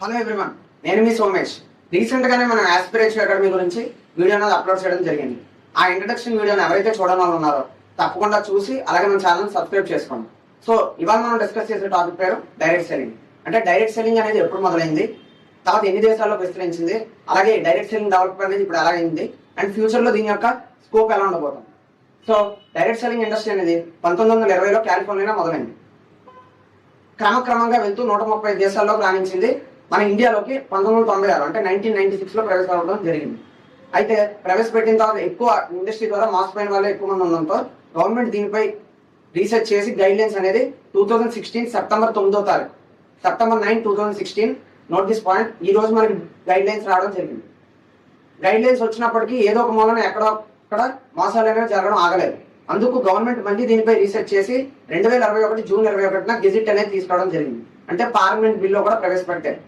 Hello everyone, నేను మీ సోమేష్. రీసెంట్గానే మనం ఆస్పిరేషన్ అకాడమీ గురించి వీడియో అనేది అప్లోడ్ చేయడం జరిగింది. ఆ ఇంట్రడక్షన్ వీడియోని ఎవరైతే చూడని వాళ్ళు ఉన్నారో తప్పకుండా చూసి అలాగే మన ఛానల్ సబ్స్క్రైబ్ చేసుకోండి. సో ఇవాళ మనం డిస్కస్ చేసే టాపిక్ పేరు డైరెక్ట్ సెల్లింగ్. అంటే డైరెక్ట్ సెల్లింగ్ అనేది ఎప్పుడు మొదలైంది, తర్వాత ఎన్ని దేశాల్లో విస్తరించింది, అలాగే డైరెక్ట్ సెల్లింగ్ డెవలప్ అనేది ఇప్పుడు ఎలా అయింది, అండ్ ఫ్యూచర్లో దీని యొక్క స్కోప్ ఎలా ఉండబోతుంది. సో డైరెక్ట్ సెల్లింగ్ ఇండస్ట్రీ అనేది 1920లో కాలిఫోర్నియాలో మొదలైంది. క్రమక్రమంగా వెళ్తూ 130 దేశాల్లో రాణించింది. మన ఇండియాలోకి 1996 అంటే 1996లో ప్రవేశపెట్టడం జరిగింది. అయితే ప్రవేశపెట్టిన తర్వాత ఎక్కువ ఇండస్ట్రీ ద్వారా మోసపోయిన వాళ్ళు ఎక్కువ మంది ఉండడంతో గవర్నమెంట్ దీనిపై రీసెర్చ్ చేసి గైడ్ లైన్స్ అనేది 2016 సెప్టెంబర్ 9వ తారీఖు సెప్టెంబర్ 9, 2016 నోట్ దిస్ పాయింట్, ఈ రోజు మనకి గైడ్ లైన్స్ రావడం జరిగింది. గైడ్ లైన్స్ వచ్చినప్పటికీ ఏదో ఒక మూలన ఎక్కడొక్కడ మోసాలు అనేవి జరగడం ఆగలేదు. అందుకు గవర్నమెంట్ మళ్ళీ దీనిపై రీసెర్చ్ చేసి 2021 జూన్ 21న గెజిట్ అనేది తీసుకురావడం జరిగింది. అంటే పార్లమెంట్ బిల్లో కూడా ప్రవేశపెట్టారు.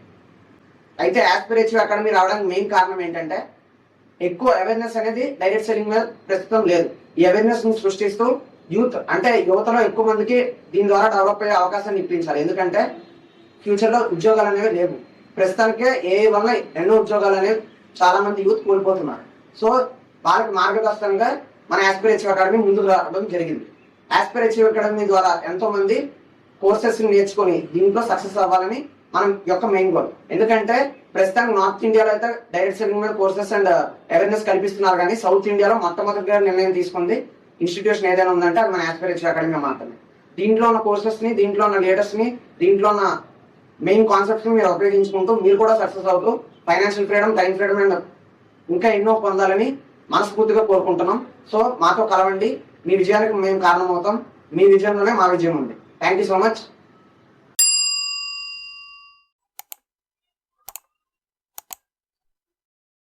అయితే ఆస్పిరేటివ్ అకాడమీ రావడానికి మెయిన్ కారణం ఏంటంటే ఎక్కువ అవేర్నెస్ అనేది డైరెక్ట్ సెల్లింగ్ మీద ప్రస్తుతం లేదు. ఈ అవేర్నెస్ ని సృష్టిస్తూ యూత్ అంటే యువతలో ఎక్కువ మందికి దీని ద్వారా డెవలప్ అయ్యే అవకాశాన్ని ఇప్పించాలి. ఎందుకంటే ఫ్యూచర్లో ఉద్యోగాలు అనేవి లేవు. ప్రస్తుతానికే AI వల్ల ఎన్నో ఉద్యోగాలు అనేవి చాలా మంది యూత్ కోల్పోతున్నారు. సో వాళ్ళకి మార్గదర్శనంగా మన ఆస్పిరేటివ్ అకాడమీ ముందుకు రావడం జరిగింది. ఆస్పిరేటివ్ అకాడమీ ద్వారా ఎంతో మంది కోర్సెస్ నేర్చుకొని దీంట్లో సక్సెస్ అవ్వాలని మనం యొక్క మెయిన్ గోల్. ఎందుకంటే ప్రస్తుతానికి నార్త్ ఇండియాలో అయితే డైరెక్ట్ సెల్లింగ్ మీద కోర్సెస్ అండ్ అవేర్నెస్ కల్పిస్తున్నారు, కానీ సౌత్ ఇండియాలో మొట్టమొదటిగా నిర్ణయం తీసుకుంది ఇన్స్టిట్యూషన్ ఏదైనా ఉందంటే అది మన ఆస్పిరేటివ్ అకాడమీ మాత్రమే. దీంట్లో ఉన్న కోర్సెస్ ని, దీంట్లో ఉన్న లీడర్స్ ని, దీంట్లో ఉన్న మెయిన్ కాన్సెప్ట్స్ ని మీరు ఉపయోగించుకుంటూ మీరు కూడా సక్సెస్ అవుతూ financial freedom, time freedom and ఇంకా ఎన్నో పొందాలని మనస్ఫూర్తిగా కోరుకుంటున్నాం. సో మాతో కలవండి, మీ విజయానికి మేము కారణమవుతాం. మీ విజయంలోనే మా విజయం ఉంది. Thank you so much.